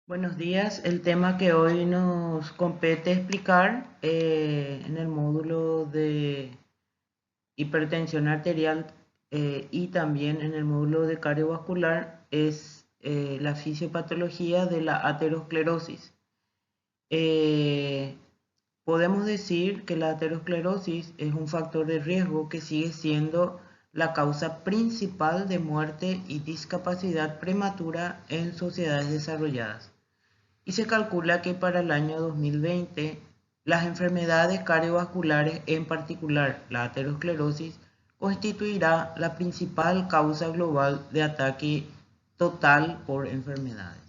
Buenos días. El tema que hoy nos compete explicar en el módulo de hipertensión arterial y también en el módulo de cardiovascular es la fisiopatología de la aterosclerosis. Eh, Podemos decir que la aterosclerosis es un factor de riesgo que sigue siendo la causa principal de muerte y discapacidad prematura en sociedades desarrolladas y se calcula que para el año 2020 las enfermedades cardiovasculares, en particular la aterosclerosis, constituirá la principal causa global de ataque total por enfermedades.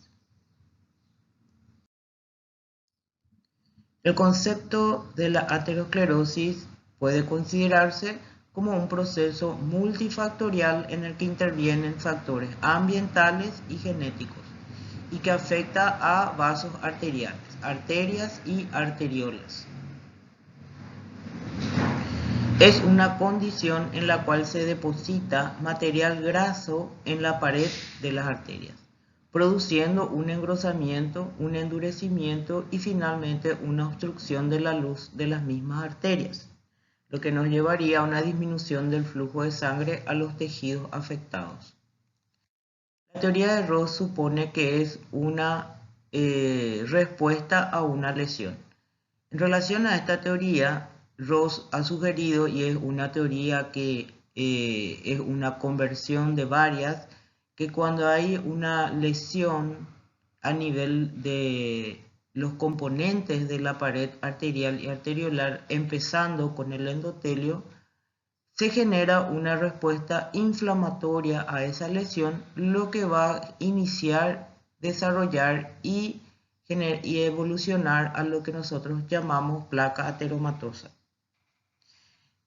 El concepto de la aterosclerosis puede considerarse como un proceso multifactorial en el que intervienen factores ambientales y genéticos y que afecta a vasos arteriales, arterias y arteriolas. Es una condición en la cual se deposita material graso en la pared de las arterias, produciendo un engrosamiento, un endurecimiento y finalmente una obstrucción de la luz de las mismas arterias, lo que nos llevaría a una disminución del flujo de sangre a los tejidos afectados. La teoría de Ross supone que es una respuesta a una lesión. En relación a esta teoría, Ross ha sugerido, y es una teoría que es una conversión de varias, que cuando hay una lesión a nivel de los componentes de la pared arterial y arteriolar, empezando con el endotelio, se genera una respuesta inflamatoria a esa lesión, lo que va a iniciar, desarrollar y evolucionar a lo que nosotros llamamos placa ateromatosa.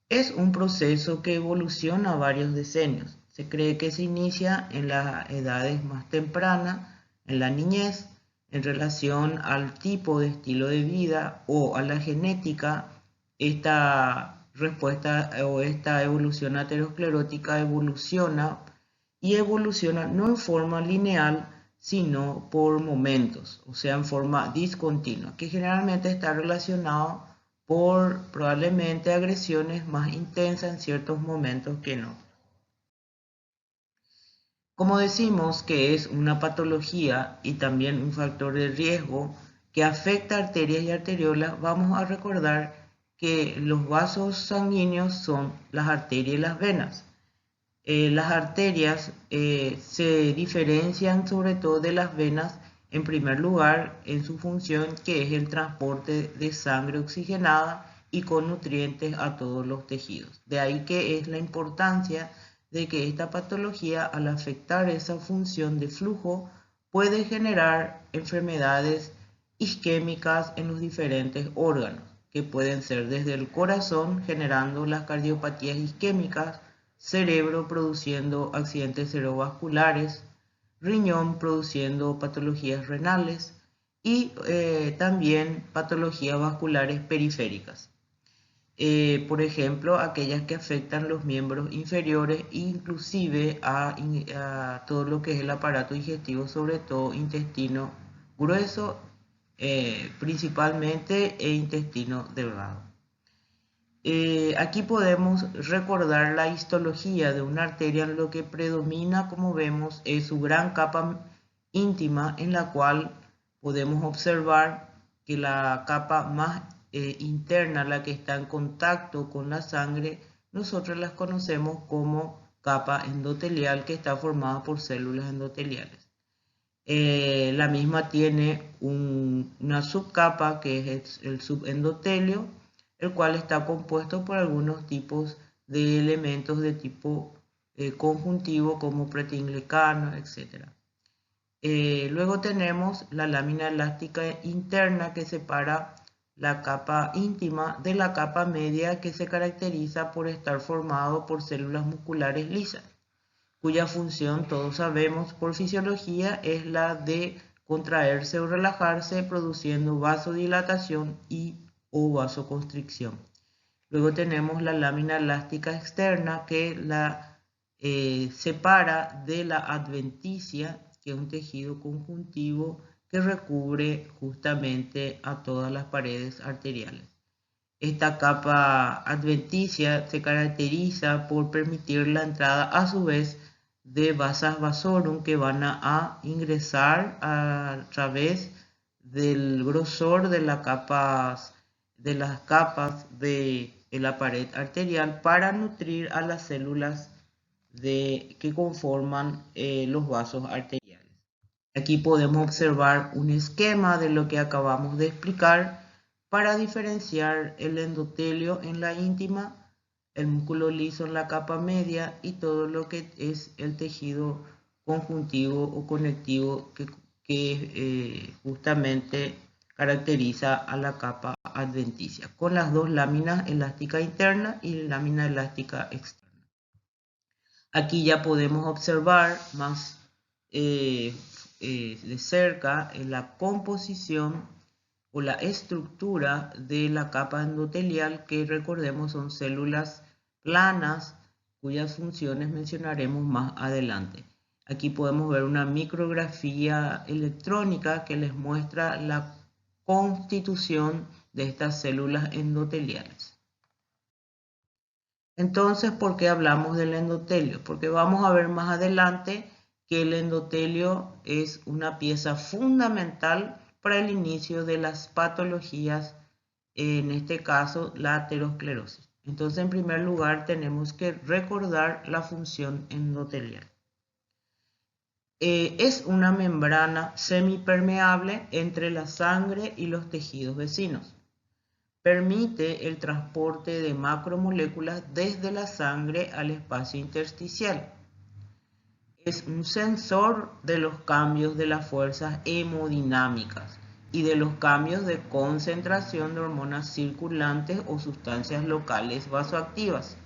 Es un proceso que evoluciona varios decenios. Se cree que se inicia en las edades más tempranas, en la niñez, en relación al tipo de estilo de vida o a la genética. Esta respuesta o esta evolución aterosclerótica evoluciona no en forma lineal, sino por momentos, o sea, en forma discontinua, que generalmente está relacionado por probablemente agresiones más intensas en ciertos momentos que no. Como decimos que es una patología y también un factor de riesgo que afecta a arterias y arteriolas, vamos a recordar que los vasos sanguíneos son las arterias y las venas. Las arterias se diferencian sobre todo de las venas en primer lugar en su función, que es el transporte de sangre oxigenada y con nutrientes a todos los tejidos. De ahí que es la importancia de que esta patología, al afectar esa función de flujo, puede generar enfermedades isquémicas en los diferentes órganos, que pueden ser desde el corazón generando las cardiopatías isquémicas, cerebro produciendo accidentes cerebrovasculares, riñón produciendo patologías renales y también patologías vasculares periféricas. Por ejemplo, aquellas que afectan los miembros inferiores, inclusive a todo lo que es el aparato digestivo, sobre todo intestino grueso, principalmente, e intestino delgado. Aquí podemos recordar la histología de una arteria. Lo que predomina, como vemos, es su gran capa íntima, en la cual podemos observar que la capa más interna, la que está en contacto con la sangre, nosotros las conocemos como capa endotelial, que está formada por células endoteliales. La misma tiene una subcapa que es el subendotelio, el cual está compuesto por algunos tipos de elementos de tipo conjuntivo como proteinglicano, etc. Luego tenemos la lámina elástica interna, que separa la capa íntima de la capa media, que se caracteriza por estar formado por células musculares lisas, cuya función, todos sabemos por fisiología, es la de contraerse o relajarse, produciendo vasodilatación y o vasoconstricción. Luego tenemos la lámina elástica externa, que la separa de la adventicia, que es un tejido conjuntivo que recubre justamente a todas las paredes arteriales. Esta capa adventicia se caracteriza por permitir la entrada a su vez de vasas vasorum que van a ingresar a través del grosor de las capas de la pared arterial para nutrir a las células que conforman los vasos arteriales. Aquí podemos observar un esquema de lo que acabamos de explicar para diferenciar el endotelio en la íntima, el músculo liso en la capa media y todo lo que es el tejido conjuntivo o conectivo que justamente caracteriza a la capa adventicia, con las dos láminas elástica interna y lámina elástica externa. Aquí ya podemos observar más de cerca la composición o la estructura de la capa endotelial, que recordemos son células planas cuyas funciones mencionaremos más adelante. Aquí podemos ver una micrografía electrónica que les muestra la constitución de estas células endoteliales. Entonces, ¿por qué hablamos del endotelio? Porque vamos a ver más adelante que el endotelio es una pieza fundamental para el inicio de las patologías, en este caso la aterosclerosis. Entonces, en primer lugar, tenemos que recordar la función endotelial. Es una membrana semipermeable entre la sangre y los tejidos vecinos. Permite el transporte de macromoléculas desde la sangre al espacio intersticial. Es un sensor de los cambios de las fuerzas hemodinámicas y de los cambios de concentración de hormonas circulantes o sustancias locales vasoactivas.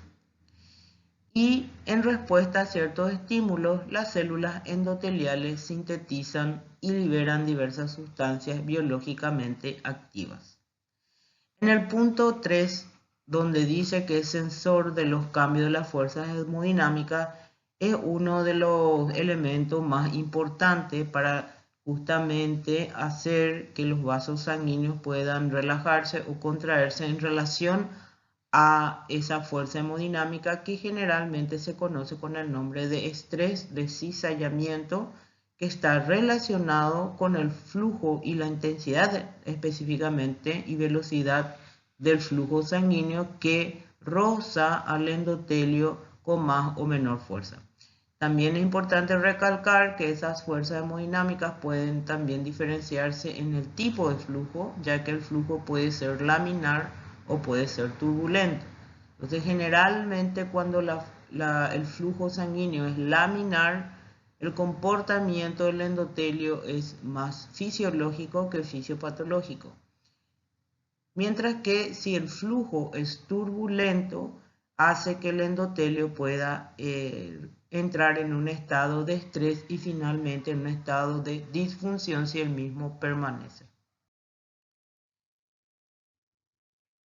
Y en respuesta a ciertos estímulos, las células endoteliales sintetizan y liberan diversas sustancias biológicamente activas. En el punto 3, donde dice que es sensor de los cambios de las fuerzas hemodinámicas, es uno de los elementos más importantes para justamente hacer que los vasos sanguíneos puedan relajarse o contraerse en relación a esa fuerza hemodinámica que generalmente se conoce con el nombre de estrés de cizallamiento, que está relacionado con el flujo y la intensidad específicamente y velocidad del flujo sanguíneo que roza al endotelio con más o menor fuerza. También es importante recalcar que esas fuerzas hemodinámicas pueden también diferenciarse en el tipo de flujo, ya que el flujo puede ser laminar o puede ser turbulento. Entonces, generalmente cuando el flujo sanguíneo es laminar, el comportamiento del endotelio es más fisiológico que fisiopatológico. Mientras que si el flujo es turbulento, hace que el endotelio pueda entrar en un estado de estrés y finalmente en un estado de disfunción si el mismo permanece.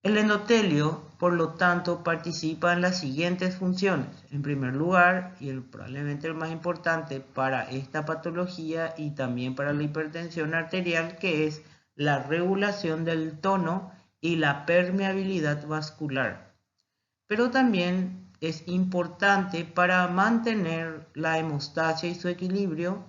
El endotelio, por lo tanto, participa en las siguientes funciones. En primer lugar, y probablemente el más importante para esta patología y también para la hipertensión arterial, que es la regulación del tono y la permeabilidad vascular. Pero también es importante para mantener la hemostasia y su equilibrio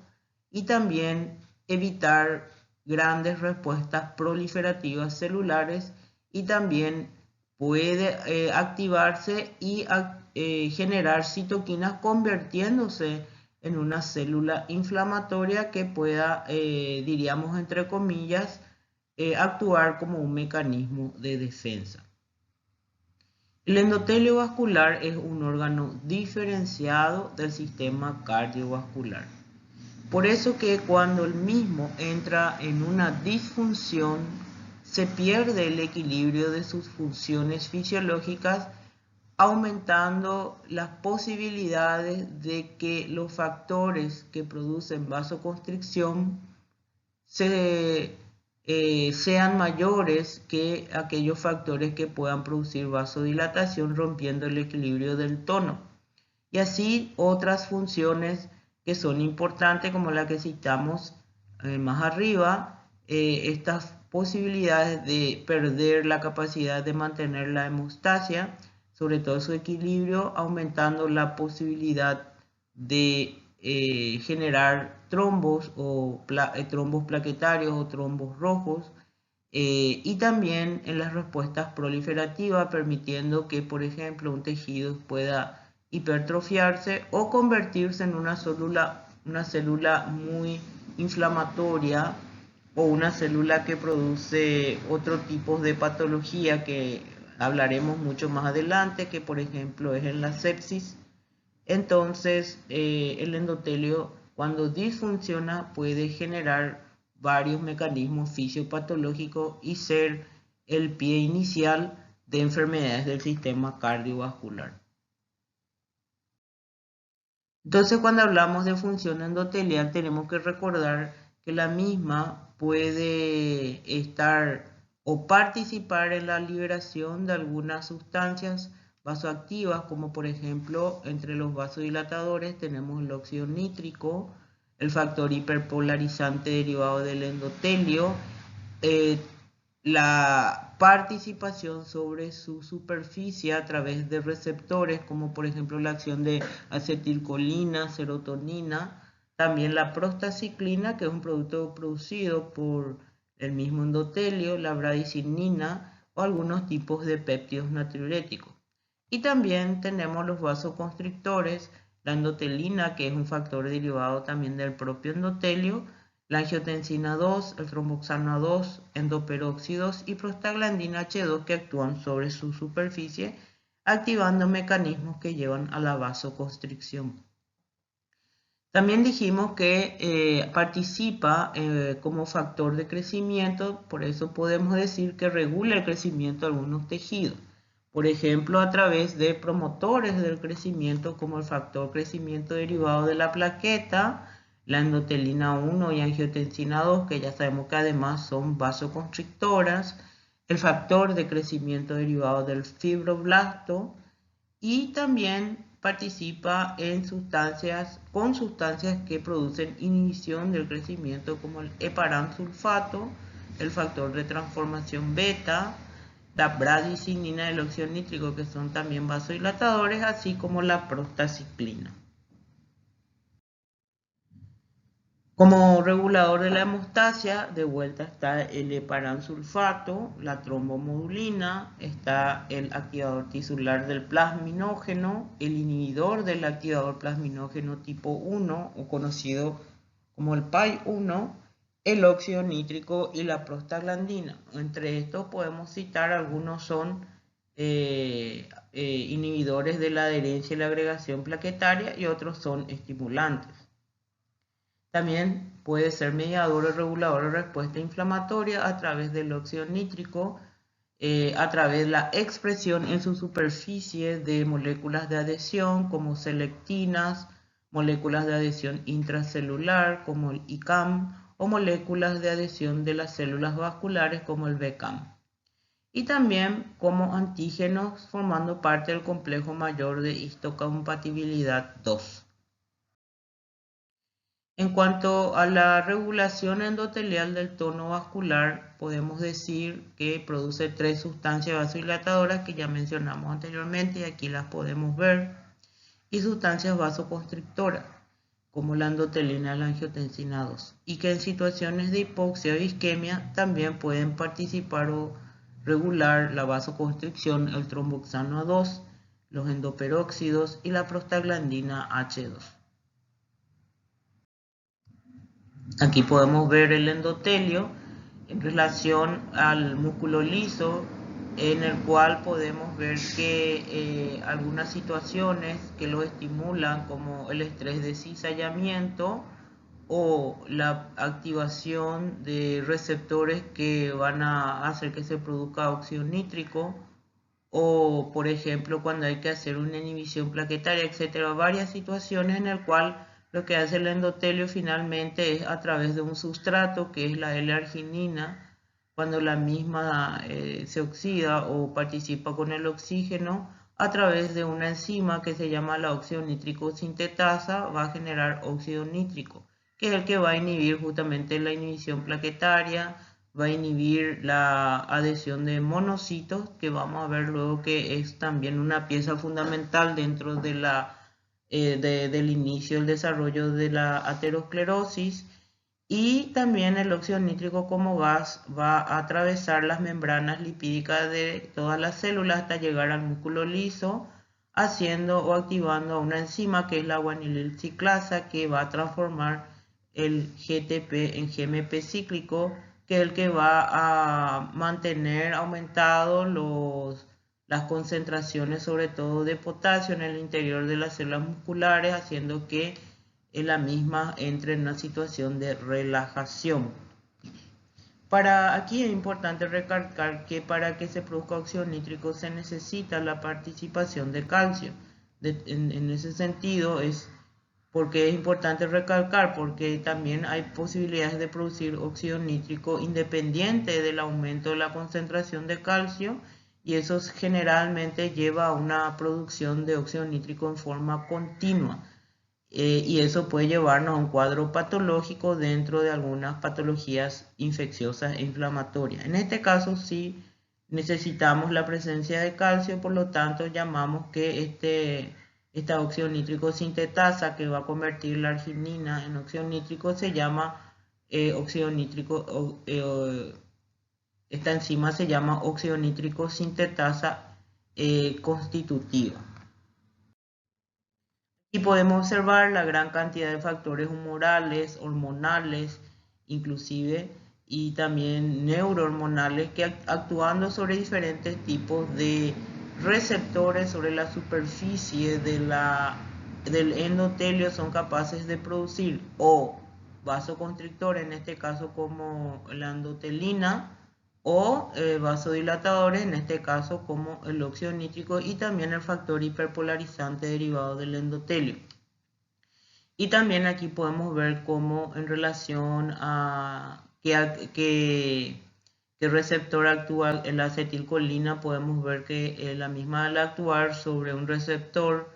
y también evitar grandes respuestas proliferativas celulares, y también puede activarse y generar citoquinas convirtiéndose en una célula inflamatoria que pueda, diríamos entre comillas, actuar como un mecanismo de defensa. El endotelio vascular es un órgano diferenciado del sistema cardiovascular. Por eso que cuando el mismo entra en una disfunción, se pierde el equilibrio de sus funciones fisiológicas, aumentando las posibilidades de que los factores que producen vasoconstricción sean mayores que aquellos factores que puedan producir vasodilatación, rompiendo el equilibrio del tono. Y así otras funciones que son importantes, como la que citamos más arriba, estas posibilidades de perder la capacidad de mantener la hemostasia, sobre todo su equilibrio, aumentando la posibilidad de generar trombos o trombos plaquetarios o trombos rojos, y también en las respuestas proliferativas, permitiendo que, por ejemplo, un tejido pueda hipertrofiarse o convertirse en una célula muy inflamatoria o una célula que produce otro tipo de patología que hablaremos mucho más adelante, que por ejemplo es en la sepsis. Entonces, el endotelio, cuando disfunciona, puede generar varios mecanismos fisiopatológicos y ser el pie inicial de enfermedades del sistema cardiovascular. Entonces, cuando hablamos de función endotelial, tenemos que recordar que la misma puede estar o participar en la liberación de algunas sustancias vasoactivas, como por ejemplo, entre los vasodilatadores tenemos el óxido nítrico, el factor hiperpolarizante derivado del endotelio, eh, la participación sobre su superficie a través de receptores, como por ejemplo la acción de acetilcolina, serotonina, también la prostaciclina, que es un producto producido por el mismo endotelio, la bradicinina o algunos tipos de péptidos natriuréticos. Y también tenemos los vasoconstrictores, la endotelina, que es un factor derivado también del propio endotelio, la angiotensina 2, el tromboxano 2, endoperóxidos y prostaglandina H2 que actúan sobre su superficie, activando mecanismos que llevan a la vasoconstricción. También dijimos que participa como factor de crecimiento, por eso podemos decir que regula el crecimiento de algunos tejidos. Por ejemplo, a través de promotores del crecimiento como el factor crecimiento derivado de la plaqueta, la endotelina 1 y angiotensina 2, que ya sabemos que además son vasoconstrictoras, el factor de crecimiento derivado del fibroblasto, y también participa en sustancias que producen inhibición del crecimiento como el heparan sulfato, el factor de transformación beta, la bradicinina y el óxido nítrico, que son también vasodilatadores, así como la prostaciclina. Como regulador de la hemostasia, de vuelta está el heparan sulfato, la trombomodulina, está el activador tisular del plasminógeno, el inhibidor del activador plasminógeno tipo 1, o conocido como el PAI-1, el óxido nítrico y la prostaglandina. Entre estos podemos citar algunos son inhibidores de la adherencia y la agregación plaquetaria y otros son estimulantes. También puede ser mediador o regulador de respuesta inflamatoria a través del óxido nítrico, a través de la expresión en su superficie de moléculas de adhesión como selectinas, moléculas de adhesión intracelular como el ICAM o moléculas de adhesión de las células vasculares como el BCAM. Y también como antígenos formando parte del complejo mayor de histocompatibilidad 2. En cuanto a la regulación endotelial del tono vascular, podemos decir que produce 3 sustancias vasodilatadoras que ya mencionamos anteriormente y aquí las podemos ver, y sustancias vasoconstrictoras, como la endotelina y la angiotensina 2, y que en situaciones de hipoxia o isquemia también pueden participar o regular la vasoconstricción, el tromboxano 2, los endoperóxidos y la prostaglandina H2. Aquí podemos ver el endotelio en relación al músculo liso, en el cual podemos ver que algunas situaciones que lo estimulan, como el estrés de cizallamiento o la activación de receptores que van a hacer que se produzca óxido nítrico, o por ejemplo cuando hay que hacer una inhibición plaquetaria, etcétera, varias situaciones en el cual lo que hace el endotelio finalmente es a través de un sustrato que es la L-arginina, cuando la misma se oxida o participa con el oxígeno a través de una enzima que se llama la óxido nítrico sintetasa, va a generar óxido nítrico. que es el que va a inhibir justamente la inhibición plaquetaria, va a inhibir la adhesión de monocitos, que vamos a ver luego que es también una pieza fundamental dentro de del inicio del desarrollo de la aterosclerosis. Y también el óxido nítrico como gas va a atravesar las membranas lipídicas de todas las células hasta llegar al músculo liso, haciendo o activando una enzima que es la guanilil ciclasa, que va a transformar el GTP en GMP cíclico, que es el que va a mantener aumentado las concentraciones, sobre todo de potasio, en el interior de las células musculares, haciendo que la misma entre en una situación de relajación. Aquí es importante recalcar que para que se produzca óxido nítrico se necesita la participación de calcio. En ese sentido es porque es importante recalcar, porque también hay posibilidades de producir óxido nítrico independiente del aumento de la concentración de calcio, y eso generalmente lleva a una producción de óxido nítrico en forma continua. Y eso puede llevarnos a un cuadro patológico dentro de algunas patologías infecciosas e inflamatorias. En este caso sí necesitamos la presencia de calcio, por lo tanto llamamos que esta óxido nítrico sintetasa, que va a convertir la arginina en óxido nítrico, se llama óxido nítrico, esta enzima se llama óxido nítrico sintetasa constitutiva. Y podemos observar la gran cantidad de factores humorales, hormonales, inclusive, y también neurohormonales, que actuando sobre diferentes tipos de receptores sobre la superficie del endotelio son capaces de producir o vasoconstrictores, en este caso como la endotelina, o vasodilatadores, en este caso como el óxido nítrico, y también el factor hiperpolarizante derivado del endotelio. Y también aquí podemos ver cómo en relación a qué receptor actúa en la acetilcolina, podemos ver que la misma al actuar sobre un receptor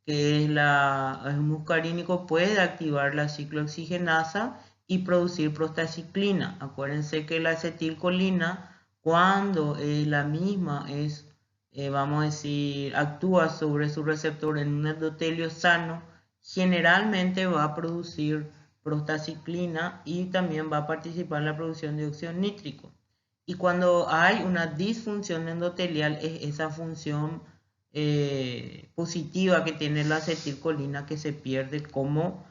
que es el muscarínico, puede activar la ciclooxigenasa y producir prostaciclina. Acuérdense que la acetilcolina, cuando la misma vamos a decir, actúa sobre su receptor en un endotelio sano, generalmente va a producir prostaciclina y también va a participar en la producción de óxido nítrico. Y cuando hay una disfunción endotelial, es esa función positiva que tiene la acetilcolina que se pierde como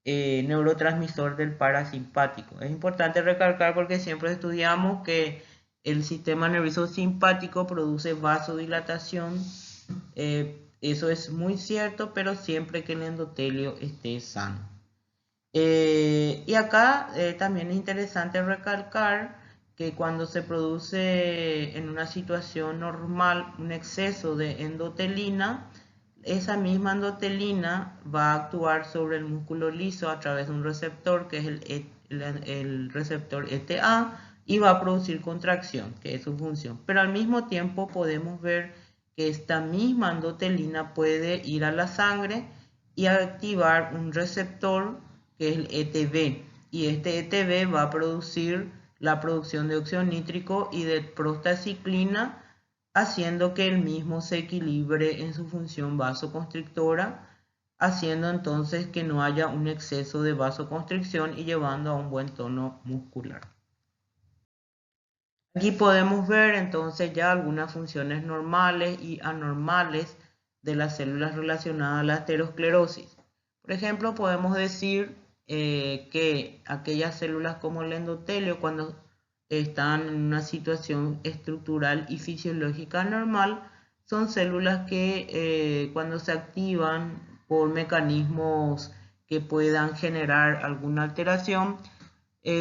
neurotransmisor del parasimpático. Es importante recalcar porque siempre estudiamos que el sistema nervioso simpático produce vasodilatación. Eso es muy cierto, pero siempre que el endotelio esté sano. Y acá también es interesante recalcar que cuando se produce en una situación normal un exceso de endotelina, esa misma endotelina va a actuar sobre el músculo liso a través de un receptor que es el receptor ETA, y va a producir contracción, que es su función. Pero al mismo tiempo podemos ver que esta misma endotelina puede ir a la sangre y activar un receptor que es el ETB, y este ETB va a producir la producción de óxido nítrico y de prostaciclina, haciendo que el mismo se equilibre en su función vasoconstrictora, haciendo entonces que no haya un exceso de vasoconstricción y llevando a un buen tono muscular. Aquí podemos ver entonces ya algunas funciones normales y anormales de las células relacionadas a la aterosclerosis. Por ejemplo, podemos decir que aquellas células como el endotelio, cuando están en una situación estructural y fisiológica normal, son células que cuando se activan por mecanismos que puedan generar alguna alteración,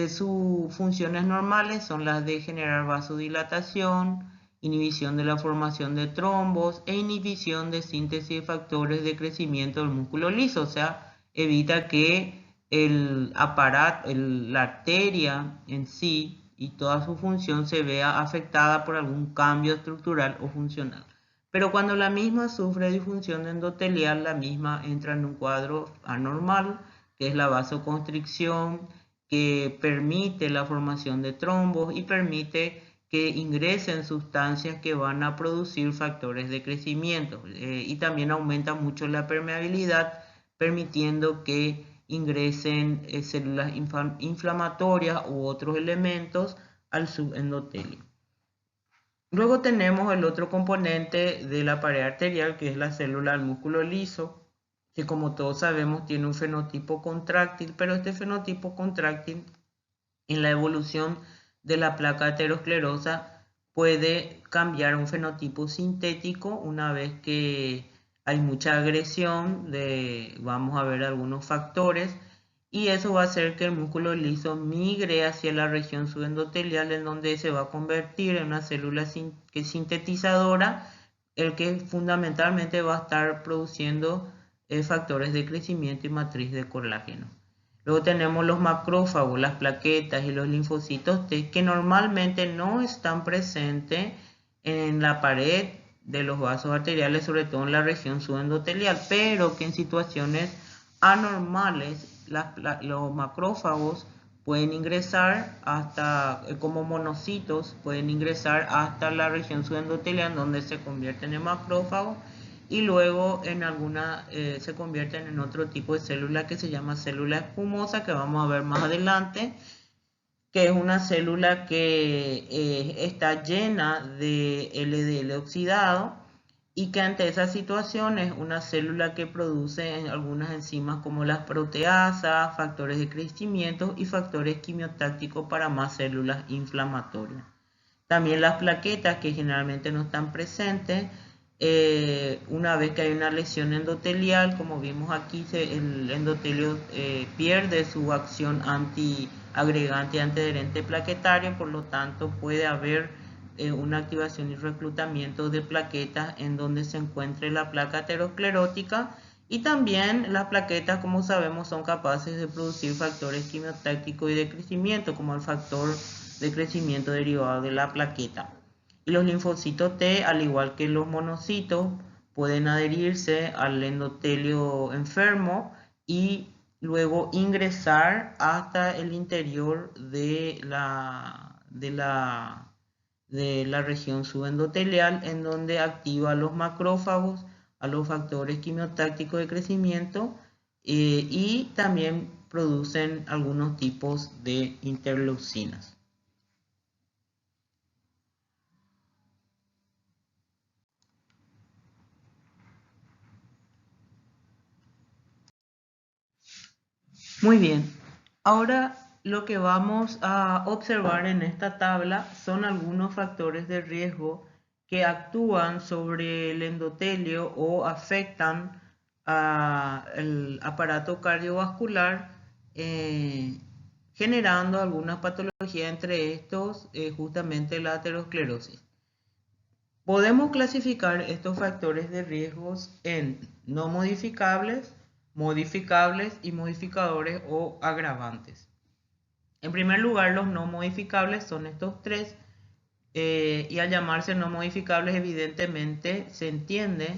sus funciones normales son las de generar vasodilatación, inhibición de la formación de trombos e inhibición de síntesis de factores de crecimiento del músculo liso, o sea, evita que la arteria en sí y toda su función se vea afectada por algún cambio estructural o funcional. Pero cuando la misma sufre disfunción endotelial, la misma entra en un cuadro anormal, que es la vasoconstricción, que permite la formación de trombos y permite que ingresen sustancias que van a producir factores de crecimiento, y también aumenta mucho la permeabilidad, permitiendo que ingresen células inflamatorias u otros elementos al subendotelio. Luego tenemos el otro componente de la pared arterial, que es la célula del músculo liso, que como todos sabemos tiene un fenotipo contráctil, pero este fenotipo contráctil en la evolución de la placa aterosclerosa puede cambiar a un fenotipo sintético una vez que hay mucha agresión vamos a ver algunos factores, y eso va a hacer que el músculo liso migre hacia la región subendotelial, en donde se va a convertir en una célula sintetizadora, el que fundamentalmente va a estar produciendo factores de crecimiento y matriz de colágeno. Luego tenemos los macrófagos, las plaquetas y los linfocitos T, que normalmente no están presentes en la pared de los vasos arteriales, sobre todo en la región subendotelial, pero que en situaciones anormales los macrófagos pueden ingresar hasta, como monocitos, pueden ingresar hasta la región subendotelial, donde se convierten en macrófagos, y luego en se convierten en otro tipo de célula que se llama célula espumosa, que vamos a ver más adelante, que es una célula que está llena de LDL oxidado, y que ante esa situación es una célula que produce algunas enzimas como las proteasas, factores de crecimiento y factores quimiotácticos para más células inflamatorias. También las plaquetas, que generalmente no están presentes, una vez que hay una lesión endotelial, como vimos aquí, el endotelio pierde su acción antiagregante y antiadherente plaquetario, por lo tanto puede haber una activación y reclutamiento de plaquetas en donde se encuentre la placa aterosclerótica, y también las plaquetas, como sabemos, son capaces de producir factores quimiotácticos y de crecimiento, como el factor de crecimiento derivado de la plaqueta. Y los linfocitos T, al igual que los monocitos, pueden adherirse al endotelio enfermo y luego ingresar hasta el interior de la región subendotelial, en donde activa a los macrófagos, a los factores quimiotácticos de crecimiento, y también producen algunos tipos de interleucinas. Muy bien, ahora lo que vamos a observar en esta tabla son algunos factores de riesgo que actúan sobre el endotelio o afectan al aparato cardiovascular, generando algunas patologías, entre estos justamente la aterosclerosis. Podemos clasificar estos factores de riesgos en no modificables, modificables y modificadores o agravantes. En primer lugar, los no modificables son estos tres, y al llamarse no modificables, evidentemente se entiende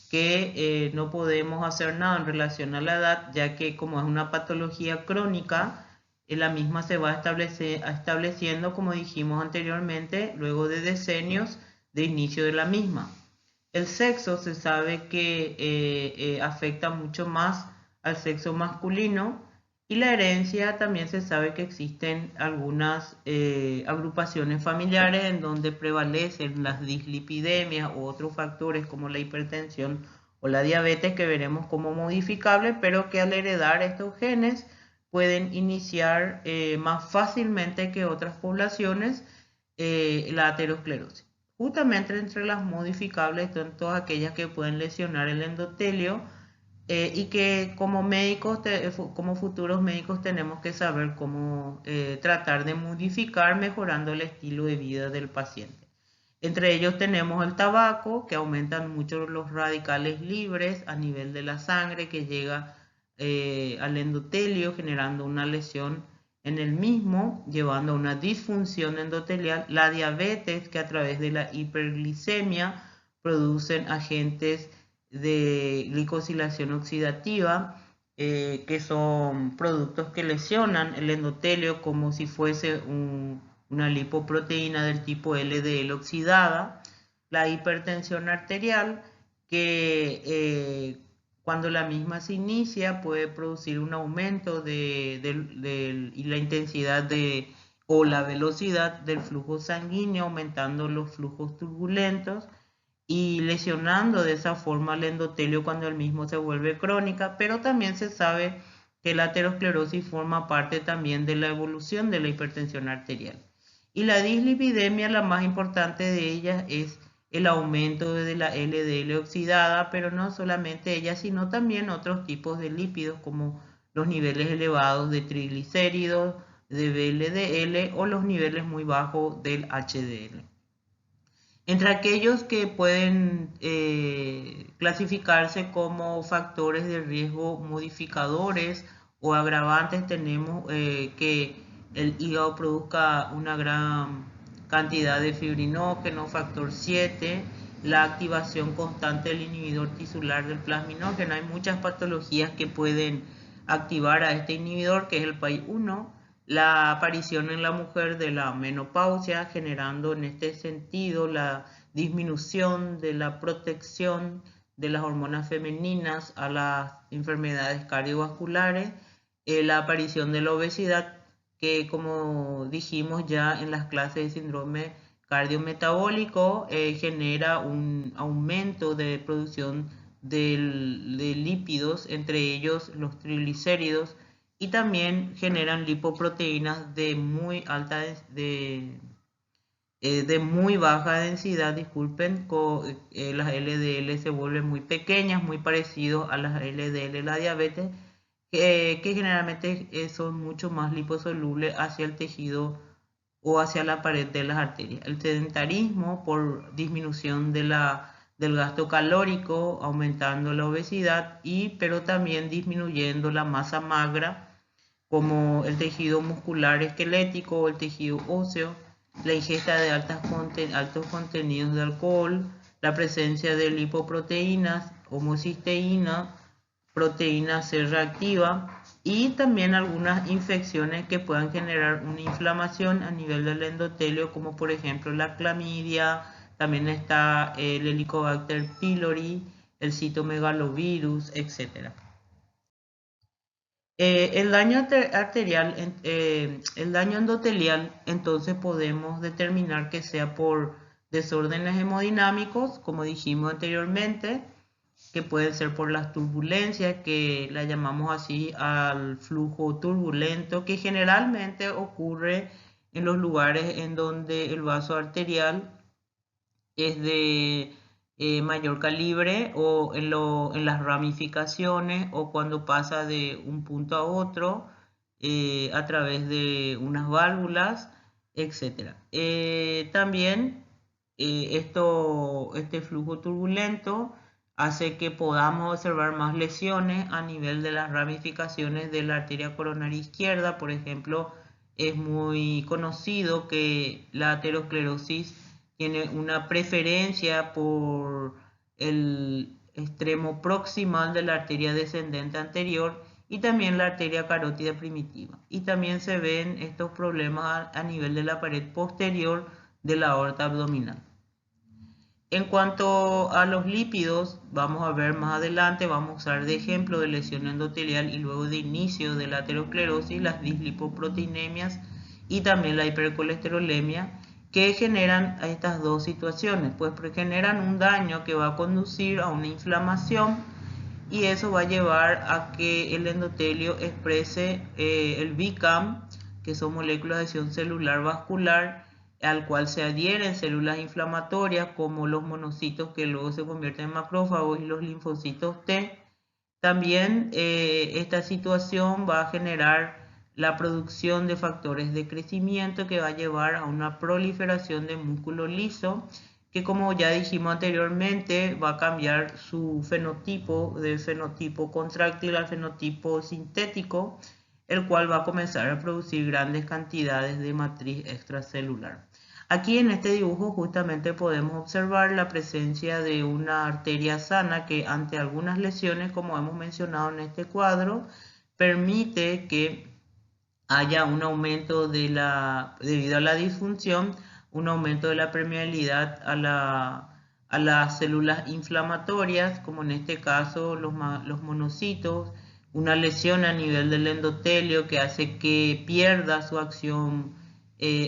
que no podemos hacer nada en relación a la edad, ya que como es una patología crónica, la misma se va estableciendo, como dijimos anteriormente, luego de decenios de inicio de la misma. El sexo se sabe que afecta mucho más al sexo masculino, y la herencia también se sabe que existen algunas agrupaciones familiares en donde prevalecen las dislipidemias u otros factores como la hipertensión o la diabetes, que veremos como modificables, pero que al heredar estos genes pueden iniciar más fácilmente que otras poblaciones la aterosclerosis. Justamente entre las modificables están todas aquellas que pueden lesionar el endotelio, y que como médicos, como futuros médicos, tenemos que saber cómo tratar de modificar, mejorando el estilo de vida del paciente. Entre ellos tenemos el tabaco, que aumentan mucho los radicales libres a nivel de la sangre, que llega al endotelio generando una lesión en el mismo, llevando a una disfunción endotelial. La diabetes, que a través de la hiperglicemia producen agentes de glicosilación oxidativa, que son productos que lesionan el endotelio como si fuese una lipoproteína del tipo LDL oxidada, la hipertensión arterial, que cuando la misma se inicia puede producir un aumento y la intensidad o la velocidad del flujo sanguíneo, aumentando los flujos turbulentos y lesionando de esa forma el endotelio cuando el mismo se vuelve crónica, pero también se sabe que la aterosclerosis forma parte también de la evolución de la hipertensión arterial. Y la dislipidemia, la más importante de ellas, es el aumento de la LDL oxidada, pero no solamente ella, sino también otros tipos de lípidos como los niveles elevados de triglicéridos, de VLDL o los niveles muy bajos del HDL. Entre aquellos que pueden clasificarse como factores de riesgo modificadores o agravantes, tenemos que el hígado produzca una gran cantidad de fibrinógeno, factor 7, la activación constante del inhibidor tisular del plasminógeno. Hay muchas patologías que pueden activar a este inhibidor, que es el PAI-1, la aparición en la mujer de la menopausia, generando en este sentido la disminución de la protección de las hormonas femeninas a las enfermedades cardiovasculares, la aparición de la obesidad, que como dijimos ya en las clases de síndrome cardiometabólico, genera un aumento de producción de lípidos, entre ellos los triglicéridos, y también generan lipoproteínas de muy alta de muy baja densidad, disculpen, las LDL se vuelven muy pequeñas, muy parecidos a las LDL de la diabetes, que generalmente son mucho más liposolubles hacia el tejido o hacia la pared de las arterias. El sedentarismo por disminución del gasto calórico, aumentando la obesidad, pero también disminuyendo la masa magra, como el tejido muscular esquelético o el tejido óseo, la ingesta de altos contenidos de alcohol, la presencia de lipoproteínas, homocisteína, proteína C reactiva y también algunas infecciones que puedan generar una inflamación a nivel del endotelio, como por ejemplo la clamidia, también está el Helicobacter pylori, el citomegalovirus, etc. El daño arterial, el daño endotelial, entonces podemos determinar que sea por desórdenes hemodinámicos, como dijimos anteriormente, que pueden ser por las turbulencias, que la llamamos así al flujo turbulento, que generalmente ocurre en los lugares en donde el vaso arterial es de mayor calibre o en las ramificaciones o cuando pasa de un punto a otro a través de unas válvulas, etc. También este flujo turbulento hace que podamos observar más lesiones a nivel de las ramificaciones de la arteria coronaria izquierda. Por ejemplo, es muy conocido que la aterosclerosis tiene una preferencia por el extremo proximal de la arteria descendente anterior y también la arteria carótida primitiva. Y también se ven estos problemas a nivel de la pared posterior de la aorta abdominal. En cuanto a los lípidos, vamos a ver más adelante, vamos a usar de ejemplo de lesión endotelial y luego de inicio de la aterosclerosis, las dislipoproteinemias y también la hipercolesterolemia, que generan estas dos situaciones, pues generan un daño que va a conducir a una inflamación y eso va a llevar a que el endotelio exprese el BICAM, que son moléculas de adhesión celular vascular, al cual se adhieren células inflamatorias como los monocitos que luego se convierten en macrófagos y los linfocitos T. También esta situación va a generar la producción de factores de crecimiento que va a llevar a una proliferación de músculo liso que, como ya dijimos anteriormente, va a cambiar su fenotipo de fenotipo contráctil al fenotipo sintético, el cual va a comenzar a producir grandes cantidades de matriz extracelular. Aquí en este dibujo justamente podemos observar la presencia de una arteria sana que ante algunas lesiones, como hemos mencionado en este cuadro, permite que haya un aumento debido a la disfunción, un aumento de la permeabilidad a las células inflamatorias, como en este caso los monocitos, una lesión a nivel del endotelio que hace que pierda su acción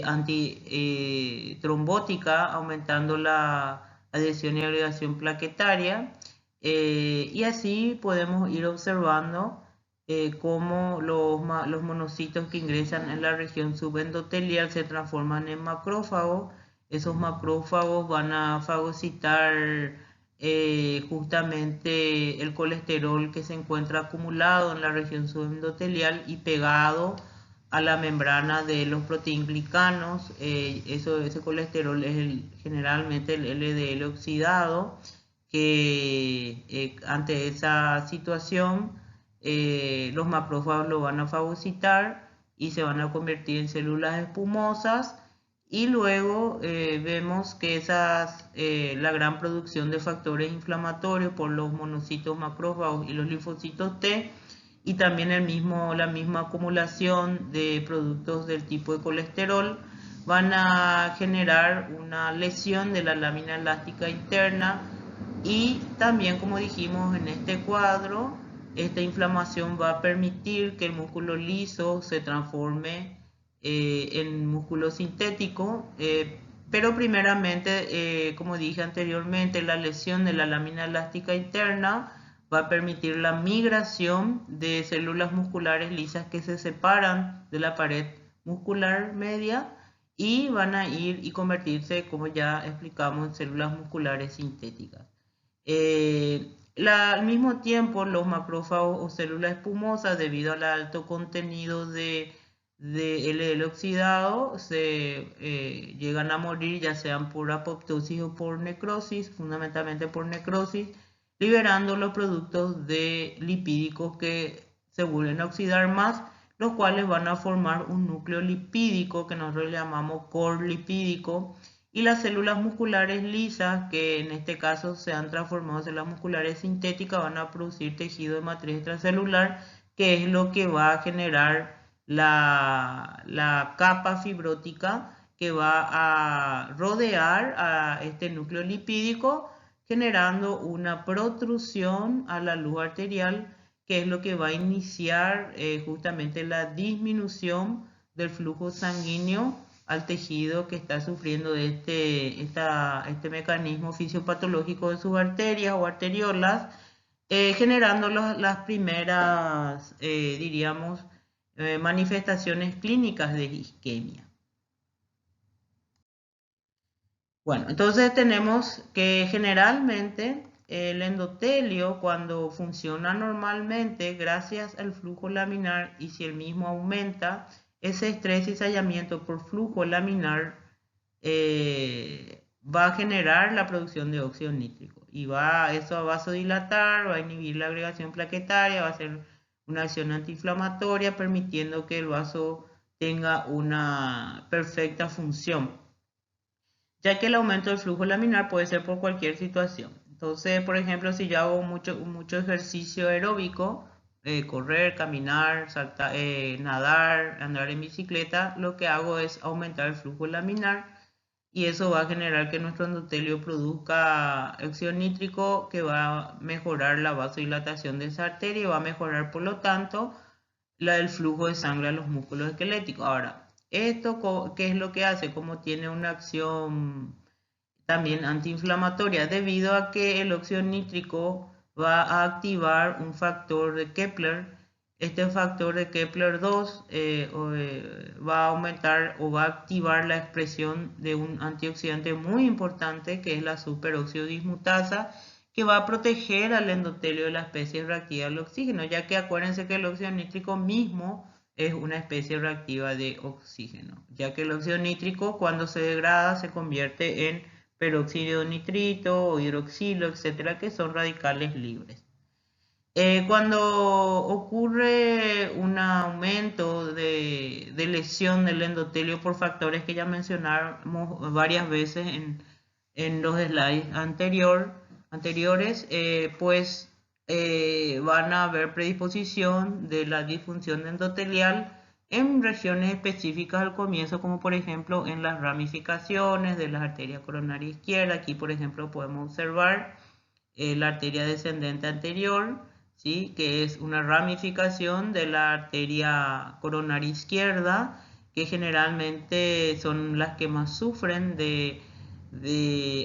antitrombótica, aumentando la adhesión y agregación plaquetaria. Y así podemos ir observando cómo los monocitos que ingresan en la región subendotelial se transforman en macrófagos. Esos macrófagos van a fagocitar justamente el colesterol que se encuentra acumulado en la región subendotelial y pegado a la membrana de los proteínglicanos. Ese colesterol es generalmente el LDL oxidado, que ante esa situación los macrófagos lo van a fagocitar y se van a convertir en células espumosas, y luego vemos que la gran producción de factores inflamatorios por los monocitos macrófagos y los linfocitos T, y también la misma acumulación de productos del tipo de colesterol, van a generar una lesión de la lámina elástica interna. Y también, como dijimos en este cuadro, esta inflamación va a permitir que el músculo liso se transforme en músculo sintético, pero primeramente, como dije anteriormente, la lesión de la lámina elástica interna va a permitir la migración de células musculares lisas que se separan de la pared muscular media y van a ir y convertirse, como ya explicamos, en células musculares sintéticas. Al mismo tiempo, los macrófagos o células espumosas, debido al alto contenido de LDL oxidado, se llegan a morir ya sean por apoptosis o por necrosis, fundamentalmente por necrosis, liberando los productos lipídicos que se vuelven a oxidar más, los cuales van a formar un núcleo lipídico que nosotros le llamamos core lipídico, y las células musculares lisas, que en este caso se han transformado en células musculares sintéticas, van a producir tejido de matriz extracelular, que es lo que va a generar la capa fibrótica que va a rodear a este núcleo lipídico, generando una protrusión a la luz arterial, que es lo que va a iniciar justamente la disminución del flujo sanguíneo al tejido que está sufriendo este mecanismo fisiopatológico de sus arterias o arteriolas, generando las primeras, diríamos, manifestaciones clínicas de isquemia. Bueno, entonces tenemos que generalmente el endotelio, cuando funciona normalmente gracias al flujo laminar, y si el mismo aumenta, ese estrés y cizallamiento por flujo laminar va a generar la producción de óxido nítrico, y eso va a vasodilatar, va a inhibir la agregación plaquetaria, va a hacer una acción antiinflamatoria, permitiendo que el vaso tenga una perfecta función, ya que el aumento del flujo laminar puede ser por cualquier situación. Entonces, por ejemplo, si yo hago mucho ejercicio aeróbico, correr, caminar, saltar, nadar, andar en bicicleta, lo que hago es aumentar el flujo laminar, y eso va a generar que nuestro endotelio produzca óxido nítrico, que va a mejorar la vasodilatación de esa arteria y va a mejorar, por lo tanto, el flujo de sangre a los músculos esqueléticos. Ahora, ¿esto qué es lo que hace? Como tiene una acción también antiinflamatoria, debido a que el óxido nítrico va a activar un factor de Kepler. Este factor de Kepler 2 va a aumentar o va a activar la expresión de un antioxidante muy importante, que es la superóxido dismutasa, que va a proteger al endotelio de la especie reactiva del oxígeno, ya que acuérdense que el óxido nítrico mismo es una especie reactiva de oxígeno, ya que el óxido nítrico, cuando se degrada, se convierte en peróxido de nitrito o hidroxilo, etcétera, que son radicales libres. Cuando ocurre un aumento de lesión del endotelio por factores que ya mencionamos varias veces en los slides anteriores, pues van a haber predisposición de la disfunción endotelial en regiones específicas al comienzo, como por ejemplo en las ramificaciones de la arteria coronaria izquierda. Aquí, por ejemplo, podemos observar la arteria descendente anterior, ¿sí? Que es una ramificación de la arteria coronaria izquierda, que generalmente son las que más sufren de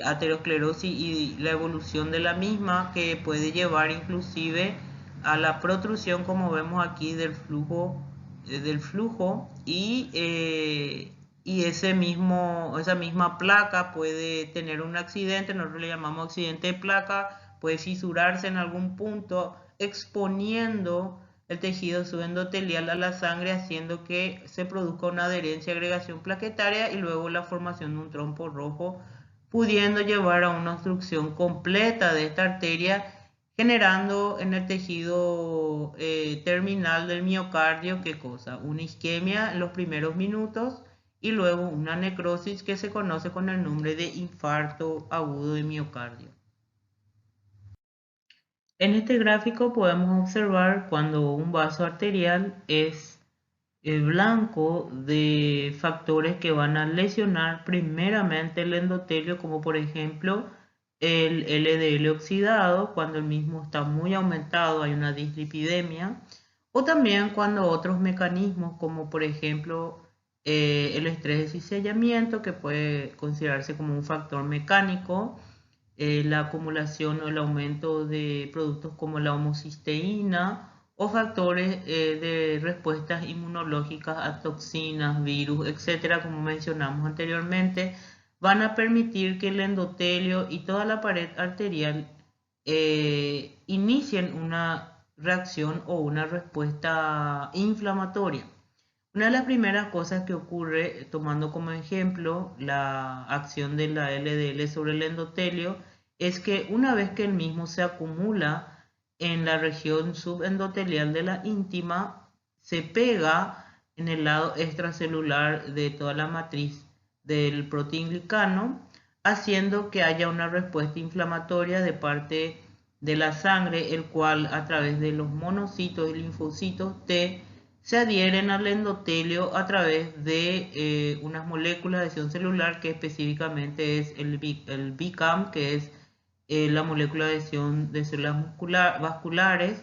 aterosclerosis y la evolución de la misma, que puede llevar inclusive a la protrusión, como vemos aquí, del flujo y esa misma placa puede tener un accidente. Nosotros le llamamos accidente de placa, puede fisurarse en algún punto, exponiendo el tejido subendotelial a la sangre, haciendo que se produzca una adherencia y agregación plaquetaria y luego la formación de un trompo rojo, pudiendo llevar a una obstrucción completa de esta arteria, generando en el tejido terminal del miocardio, ¿qué cosa? Una isquemia en los primeros minutos y luego una necrosis que se conoce con el nombre de infarto agudo de miocardio. En este gráfico podemos observar cuando un vaso arterial es blanco de factores que van a lesionar primeramente el endotelio, como por ejemplo el LDL oxidado, cuando el mismo está muy aumentado, hay una dislipidemia, o también cuando otros mecanismos, como por ejemplo el estrés de cizallamiento, que puede considerarse como un factor mecánico, la acumulación o el aumento de productos como la homocisteína o factores de respuestas inmunológicas a toxinas, virus, etcétera, como mencionamos anteriormente, van a permitir que el endotelio y toda la pared arterial inicien una reacción o una respuesta inflamatoria. Una de las primeras cosas que ocurre, tomando como ejemplo la acción de la LDL sobre el endotelio, es que una vez que el mismo se acumula en la región subendotelial de la íntima, se pega en el lado extracelular de toda la matriz del proteinglicano, haciendo que haya una respuesta inflamatoria de parte de la sangre, el cual a través de los monocitos y linfocitos T se adhieren al endotelio a través de unas moléculas de adhesión celular, que específicamente es el BICAM, que es la molécula de adhesión de células vasculares,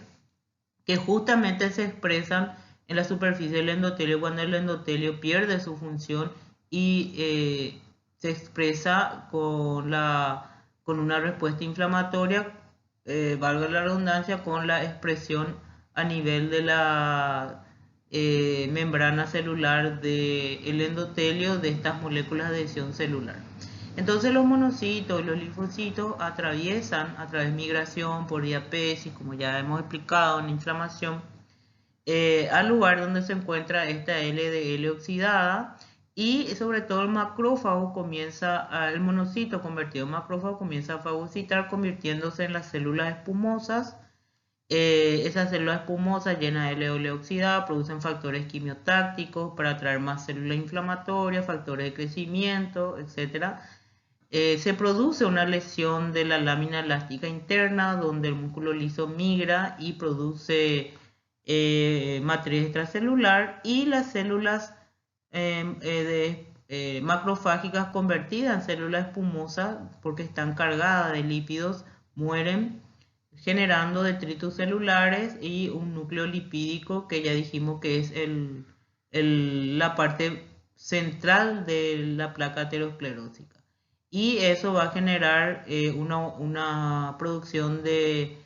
que justamente se expresan en la superficie del endotelio cuando el endotelio pierde su función y se expresa con una respuesta inflamatoria, valga la redundancia, con la expresión a nivel de la membrana celular del endotelio de estas moléculas de adhesión celular. Entonces los monocitos y los linfocitos atraviesan a través de migración por diapesis, como ya hemos explicado en inflamación, al lugar donde se encuentra esta LDL oxidada, y sobre todo el macrófago el monocito convertido en macrófago comienza a fagocitar, convirtiéndose en las células espumosas. Esas células espumosas llenas de LDL oxidada producen factores quimiotácticos para atraer más células inflamatorias, factores de crecimiento, etc. Se produce una lesión de la lámina elástica interna, donde el músculo liso migra y produce matriz extracelular, y las células macrofágicas convertidas en células espumosas, porque están cargadas de lípidos, mueren, generando detritus celulares y un núcleo lipídico, que ya dijimos que es la parte central de la placa aterosclerótica. Y eso va a generar una producción de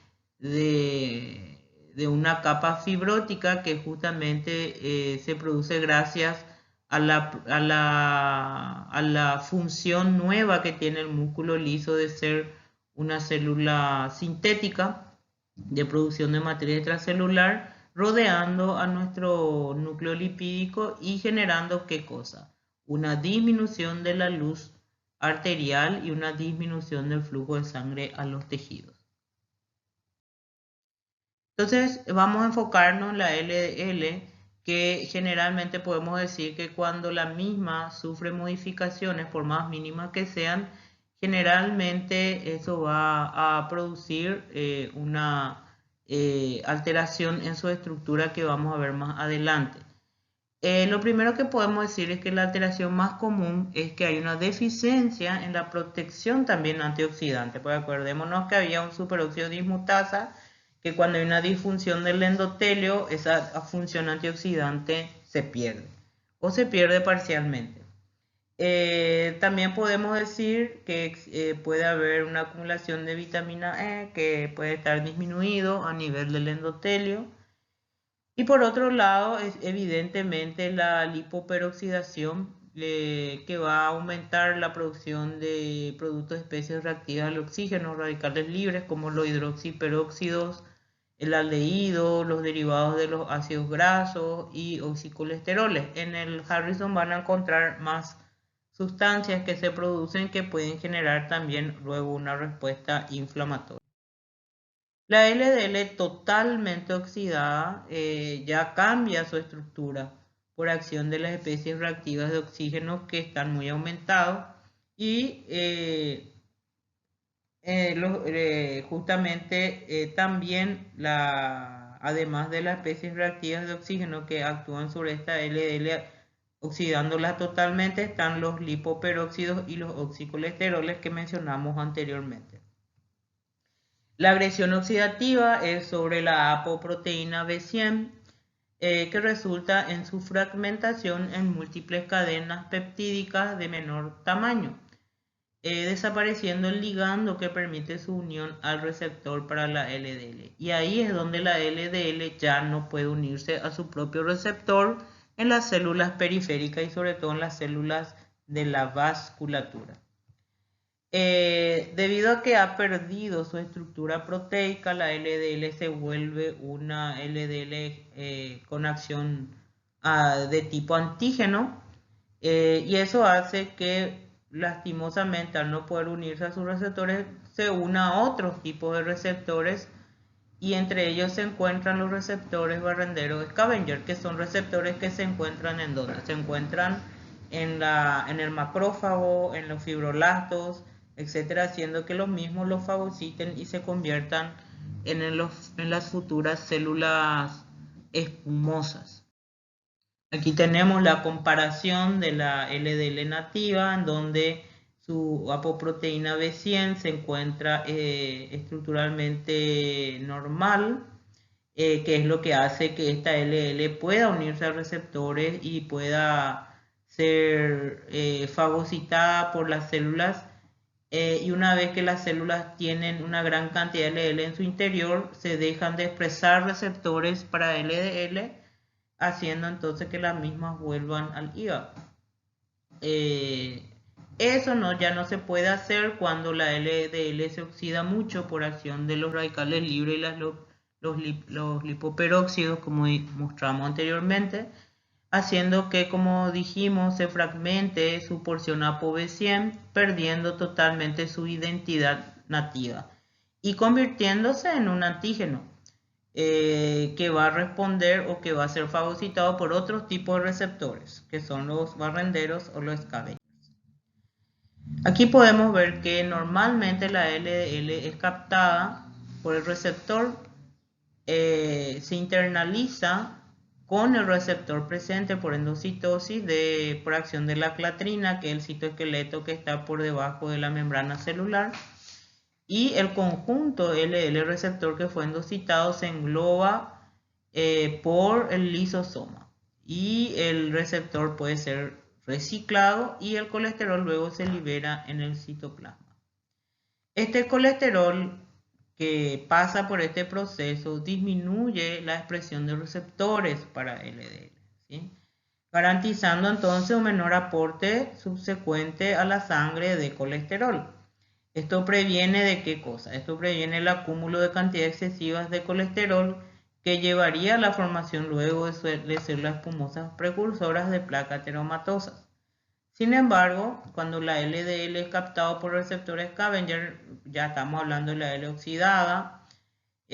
una capa fibrótica, que justamente se produce gracias a la función nueva que tiene el músculo liso de ser una célula sintética de producción de materia extracelular, rodeando a nuestro núcleo lipídico y generando ¿qué cosa? Una disminución de la luz arterial y una disminución del flujo de sangre a los tejidos. Entonces vamos a enfocarnos en la LDL, que generalmente podemos decir que cuando la misma sufre modificaciones, por más mínimas que sean, generalmente eso va a producir una alteración en su estructura que vamos a ver más adelante. Lo primero que podemos decir es que la alteración más común es que hay una deficiencia en la protección también antioxidante. Pues acordémonos que había un superóxido dismutasa, que cuando hay una disfunción del endotelio, esa función antioxidante se pierde o se pierde parcialmente. También podemos decir que puede haber una acumulación de vitamina E que puede estar disminuido a nivel del endotelio. Y por otro lado, es evidentemente la lipoperoxidación que va a aumentar la producción de productos de especies reactivas al oxígeno, radicales libres como los hidroxiperóxidos, el aldehído, los derivados de los ácidos grasos y oxicolesteroles. En el Harrison van a encontrar más sustancias que se producen que pueden generar también luego una respuesta inflamatoria. La LDL totalmente oxidada ya cambia su estructura por acción de las especies reactivas de oxígeno que están muy aumentados y justamente también además de las especies reactivas de oxígeno que actúan sobre esta LDL oxidándola totalmente, están los lipoperóxidos y los oxicolesteroles que mencionamos anteriormente. La agresión oxidativa es sobre la apoproteína B100, que resulta en su fragmentación en múltiples cadenas peptídicas de menor tamaño, desapareciendo el ligando que permite su unión al receptor para la LDL. Y ahí es donde la LDL ya no puede unirse a su propio receptor en las células periféricas y sobre todo en las células de la vasculatura. Debido a que ha perdido su estructura proteica, la LDL se vuelve una LDL con acción de tipo antígeno, y eso hace que lastimosamente al no poder unirse a sus receptores se una a otros tipos de receptores, y entre ellos se encuentran los receptores barrenderos Scavenger, que son receptores que se encuentran en donde se encuentran en el macrófago, en los fibroblastos, etcétera, haciendo que los mismos los fagociten y se conviertan en las futuras células espumosas. Aquí tenemos la comparación de la LDL nativa, en donde su apoproteína B100 se encuentra estructuralmente normal, que es lo que hace que esta LDL pueda unirse a receptores y pueda ser fagocitada por las células, y una vez que las células tienen una gran cantidad de LDL en su interior, se dejan de expresar receptores para LDL, haciendo entonces que las mismas vuelvan al hígado. Eso ya no se puede hacer cuando la LDL se oxida mucho por acción de los radicales libres y los lipoperóxidos, como mostramos anteriormente, haciendo que, como dijimos, se fragmente su porción ApoB100, perdiendo totalmente su identidad nativa y convirtiéndose en un antígeno que va a responder o que va a ser fagocitado por otros tipos de receptores, que son los barrenderos o los scavengers. Aquí podemos ver que normalmente la LDL es captada por el receptor, se internaliza con el receptor presente por endocitosis por acción de la clatrina, que es el citoesqueleto que está por debajo de la membrana celular, y el conjunto LDL receptor que fue endocitado se engloba por el lisosoma, y el receptor puede ser reciclado y el colesterol luego se libera en el citoplasma. Este colesterol que pasa por este proceso disminuye la expresión de receptores para LDL, ¿sí? Garantizando entonces un menor aporte subsecuente a la sangre de colesterol. ¿Esto previene de qué cosa? Esto previene el acúmulo de cantidades excesivas de colesterol que llevaría a la formación luego de células espumosas precursoras de placas ateromatosas. Sin embargo, cuando la LDL es captado por receptores Scavenger, ya estamos hablando de la L oxidada,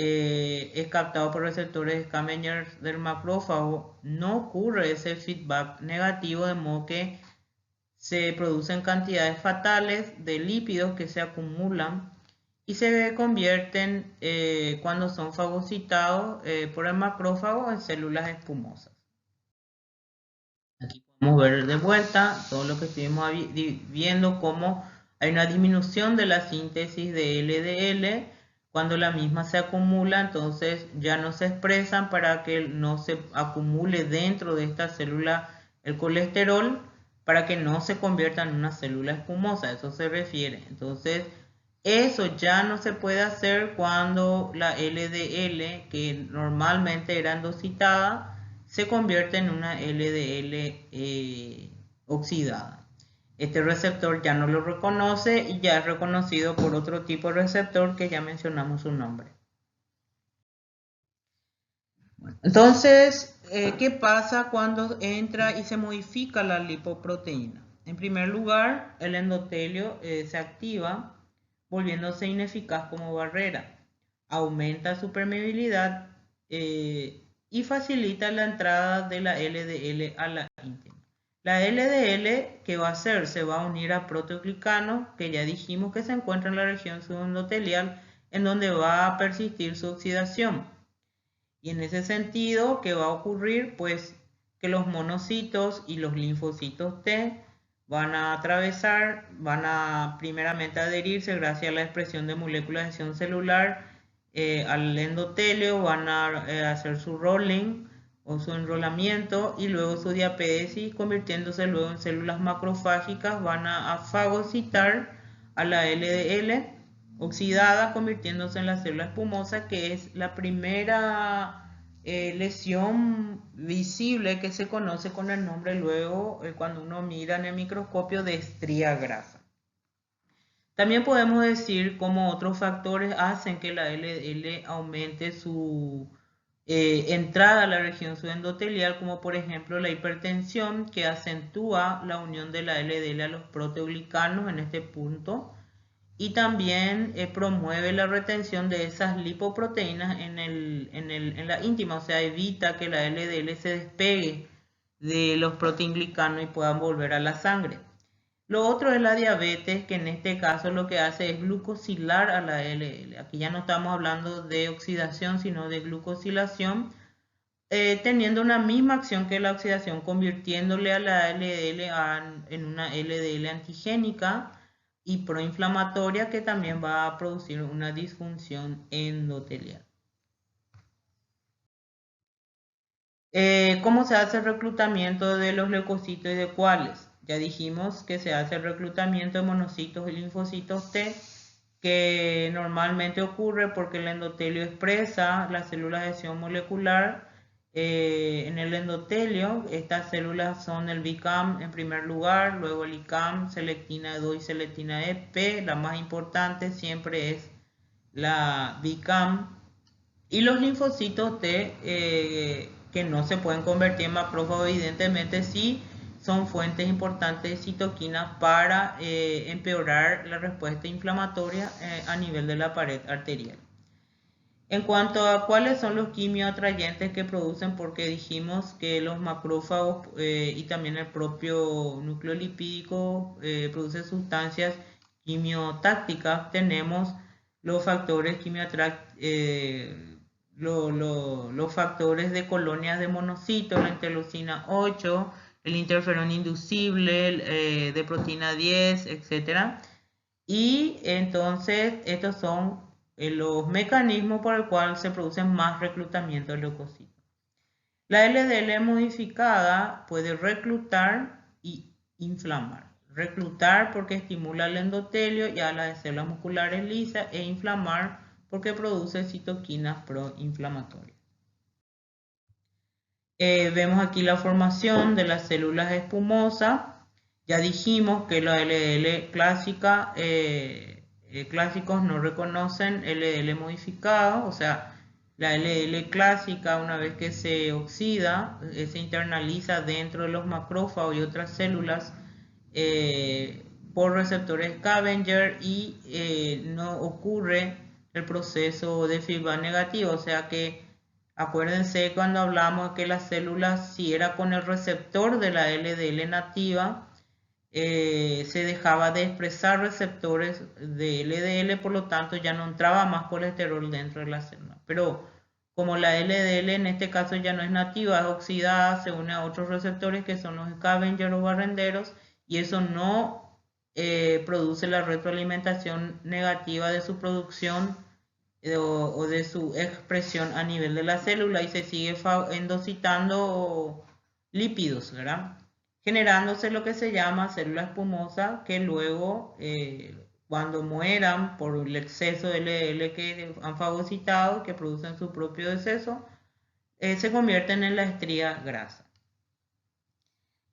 es captado por receptores Scavenger del macrófago, no ocurre ese feedback negativo, de modo que se producen cantidades fatales de lípidos que se acumulan y se convierten cuando son fagocitados por el macrófago en células espumosas. Aquí podemos ver de vuelta todo lo que estuvimos viendo, cómo hay una disminución de la síntesis de LDL. Cuando la misma se acumula, entonces ya no se expresan para que no se acumule dentro de esta célula el colesterol, para que no se convierta en una célula espumosa. Eso se refiere. Entonces, eso ya no se puede hacer cuando la LDL, que normalmente era endocitada, se convierte en una LDL oxidada. Este receptor ya no lo reconoce y ya es reconocido por otro tipo de receptor que ya mencionamos su nombre. Entonces, ¿qué pasa cuando entra y se modifica la lipoproteína? En primer lugar, el endotelio se activa, volviéndose ineficaz como barrera. Aumenta su permeabilidad y facilita la entrada de la LDL a la íntima. La LDL, ¿qué va a hacer? Se va a unir a proteoglicanos, que ya dijimos que se encuentra en la región subendotelial, en donde va a persistir su oxidación. Y en ese sentido, ¿qué va a ocurrir? Pues que los monocitos y los linfocitos T van a atravesar, van a primeramente adherirse gracias a la expresión de moléculas de adhesión celular al endotelio, van a hacer su rolling o su enrolamiento y luego su diapédesis, convirtiéndose luego en células macrofágicas, van a fagocitar a la LDL oxidada, convirtiéndose en la célula espumosa, que es la primera lesión visible que se conoce con el nombre luego cuando uno mira en el microscopio de estría grasa. También podemos decir cómo otros factores hacen que la LDL aumente su entrada a la región subendotelial, como por ejemplo la hipertensión, que acentúa la unión de la LDL a los proteoglicanos en este punto, y también promueve la retención de esas lipoproteínas en la íntima, o sea, evita que la LDL se despegue de los proteoglicanos y puedan volver a la sangre. Lo otro es la diabetes, que en este caso lo que hace es glucosilar a la LDL. Aquí ya no estamos hablando de oxidación, sino de glucosilación, teniendo una misma acción que la oxidación, convirtiéndole a la LDL en una LDL antigénica y proinflamatoria, que también va a producir una disfunción endotelial. ¿Cómo se hace el reclutamiento de los leucocitos y de cuáles? Ya dijimos que se hace el reclutamiento de monocitos y linfocitos T, que normalmente ocurre porque el endotelio expresa las células de adhesión molecular. En el endotelio, estas células son el BICAM en primer lugar, luego el ICAM, selectina E2 y selectina EP. La más importante siempre es la BICAM. Y los linfocitos T, que no se pueden convertir en macrófagos, evidentemente sí son fuentes importantes de citoquinas para empeorar la respuesta inflamatoria a nivel de la pared arterial. En cuanto a cuáles son los quimioatrayentes que producen, porque dijimos que los macrófagos y también el propio núcleo lipídico producen sustancias quimiotácticas, tenemos los factores los factores de colonias de monocitos, la interleucina 8, el interferón inducible, de proteína 10, etc. Y entonces estos son los mecanismos por el cual se producen más reclutamiento de leucocitos. La LDL modificada puede reclutar y inflamar. Reclutar porque estimula el endotelio y a las células musculares lisas, e inflamar porque produce citoquinas proinflamatorias. Vemos aquí la formación de las células espumosas. Ya dijimos que la LDL clásica, clásicos no reconocen LDL modificado, o sea, la LDL clásica, una vez que se oxida, se internaliza dentro de los macrófagos y otras células por receptores Scavenger y no ocurre el proceso de feedback negativo. O sea que acuérdense cuando hablamos que las células, si era con el receptor de la LDL nativa, se dejaba de expresar receptores de LDL, por lo tanto ya no entraba más colesterol dentro de la célula. Pero como la LDL en este caso ya no es nativa, es oxidada, se une a otros receptores que son los Scavenger o barrenderos, y eso no produce la retroalimentación negativa de su producción o de su expresión a nivel de la célula, y se sigue endocitando lípidos, ¿verdad? Generándose lo que se llama célula espumosa, que luego, cuando mueran por el exceso de LDL que han fagocitado, que producen su propio deceso, se convierten en la estría grasa.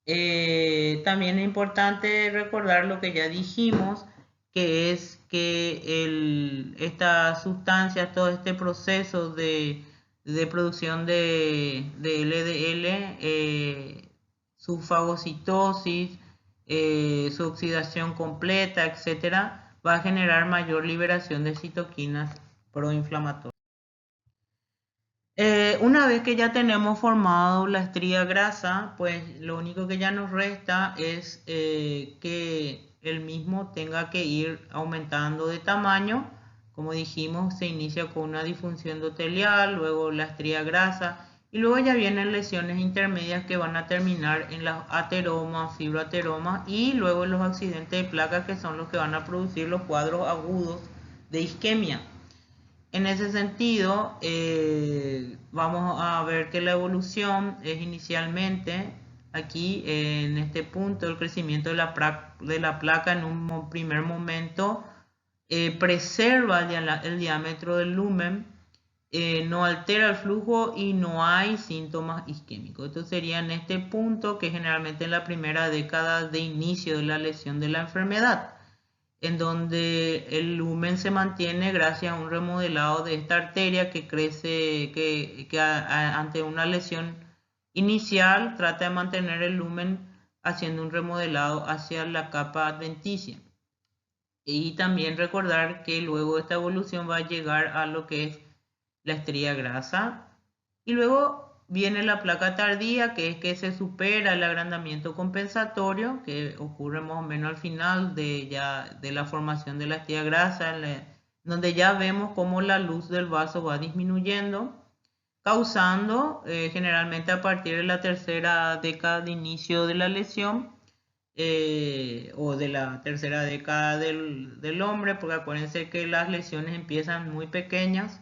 También es importante recordar lo que ya dijimos, que es que estas sustancias, todo este proceso de producción de LDL, su fagocitosis, su oxidación completa, etcétera, va a generar mayor liberación de citoquinas proinflamatorias. Una vez que ya tenemos formado la estría grasa, pues lo único que ya nos resta es que el mismo tenga que ir aumentando de tamaño. Como dijimos, se inicia con una disfunción endotelial, luego la estría grasa, y luego ya vienen lesiones intermedias que van a terminar en las ateromas, fibroateromas, y luego en los accidentes de placas, que son los que van a producir los cuadros agudos de isquemia. En ese sentido, vamos a ver que la evolución es inicialmente, aquí en este punto, el crecimiento de la placa en un primer momento preserva el diámetro del lumen, no altera el flujo y no hay síntomas isquémicos. Esto sería en este punto, que generalmente en la primera década de inicio de la lesión de la enfermedad, en donde el lumen se mantiene gracias a un remodelado de esta arteria que crece, ante una lesión inicial trata de mantener el lumen haciendo un remodelado hacia la capa adventicia. Y también recordar que luego esta evolución va a llegar a lo que es la estría grasa, y luego viene la placa tardía, que es que se supera el agrandamiento compensatorio, que ocurre más o menos al final de la formación de la estría grasa, donde ya vemos cómo la luz del vaso va disminuyendo, causando generalmente a partir de la tercera década de inicio de la lesión, o de la tercera década del hombre, porque acuérdense que las lesiones empiezan muy pequeñas,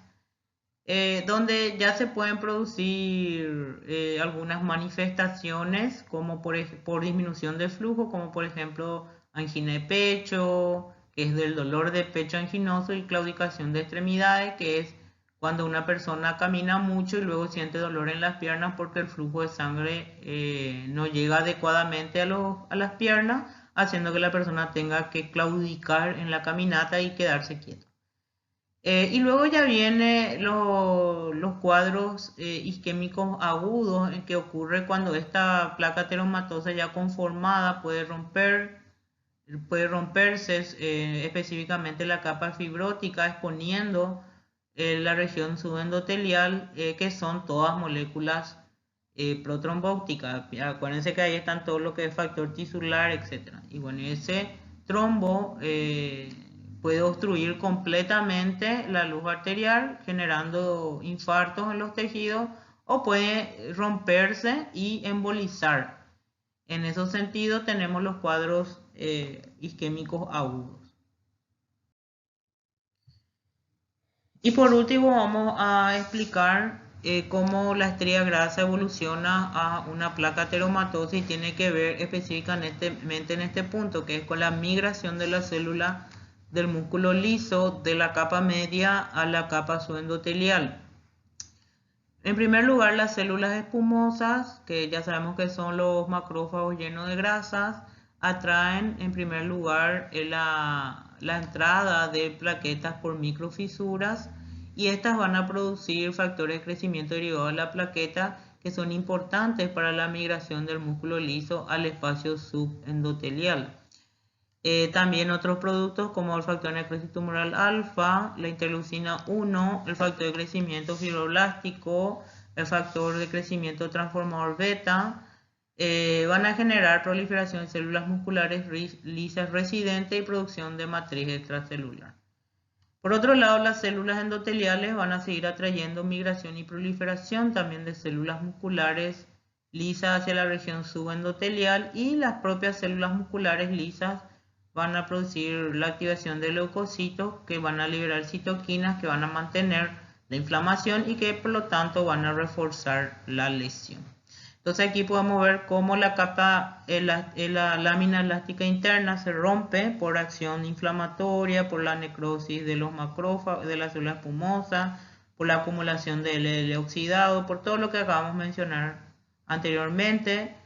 donde ya se pueden producir algunas manifestaciones, como por disminución de flujo, como por ejemplo angina de pecho, que es del dolor de pecho anginoso, y claudicación de extremidades, que es cuando una persona camina mucho y luego siente dolor en las piernas porque el flujo de sangre no llega adecuadamente a las piernas, haciendo que la persona tenga que claudicar en la caminata y quedarse quieto. Y luego ya vienen los cuadros isquémicos agudos, en que ocurre cuando esta placa ateromatosa ya conformada puede romperse, específicamente la capa fibrótica, exponiendo la región subendotelial, que son todas moléculas protrombóticas. Acuérdense que ahí están todo lo que es factor tisular, etc. Y bueno, ese trombo puede obstruir completamente la luz arterial, generando infartos en los tejidos, o puede romperse y embolizar. En ese sentido tenemos los cuadros isquémicos agudos. Y por último vamos a explicar cómo la estría grasa evoluciona a una placa ateromatosa, y tiene que ver específicamente en este punto, que es con la migración de la célula del músculo liso de la capa media a la capa subendotelial. En primer lugar, las células espumosas, que ya sabemos que son los macrófagos llenos de grasas, atraen en primer lugar la entrada de plaquetas por microfisuras, y estas van a producir factores de crecimiento derivados de la plaqueta, que son importantes para la migración del músculo liso al espacio subendotelial. También otros productos como el factor de necrosis tumoral alfa, la interleucina 1, el factor de crecimiento fibroblástico, el factor de crecimiento transformador beta, van a generar proliferación de células musculares lisas residentes y producción de matriz extracelular. Por otro lado, las células endoteliales van a seguir atrayendo migración y proliferación también de células musculares lisas hacia la región subendotelial, y las propias células musculares lisas van a producir la activación de leucocitos que van a liberar citoquinas que van a mantener la inflamación y que por lo tanto van a reforzar la lesión. Entonces aquí podemos ver cómo la capa, la lámina elástica interna se rompe por acción inflamatoria, por la necrosis de los macrófagos, de las células espumosas, por la acumulación de LDL oxidado, por todo lo que acabamos de mencionar anteriormente.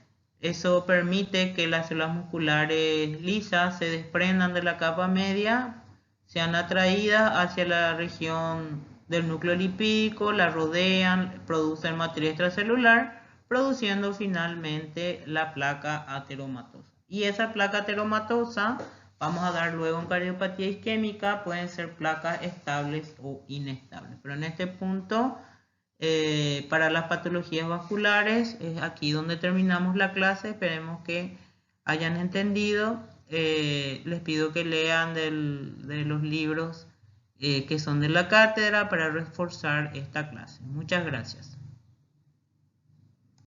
Eso permite que las células musculares lisas se desprendan de la capa media, sean atraídas hacia la región del núcleo lipídico, la rodean, producen matriz extracelular, produciendo finalmente la placa ateromatosa. Y esa placa ateromatosa, vamos a dar luego en cardiopatía isquémica, pueden ser placas estables o inestables. Pero en este punto, para las patologías vasculares, es aquí donde terminamos la clase. Esperemos que hayan entendido. Les pido que lean de los libros que son de la cátedra para reforzar esta clase. Muchas gracias.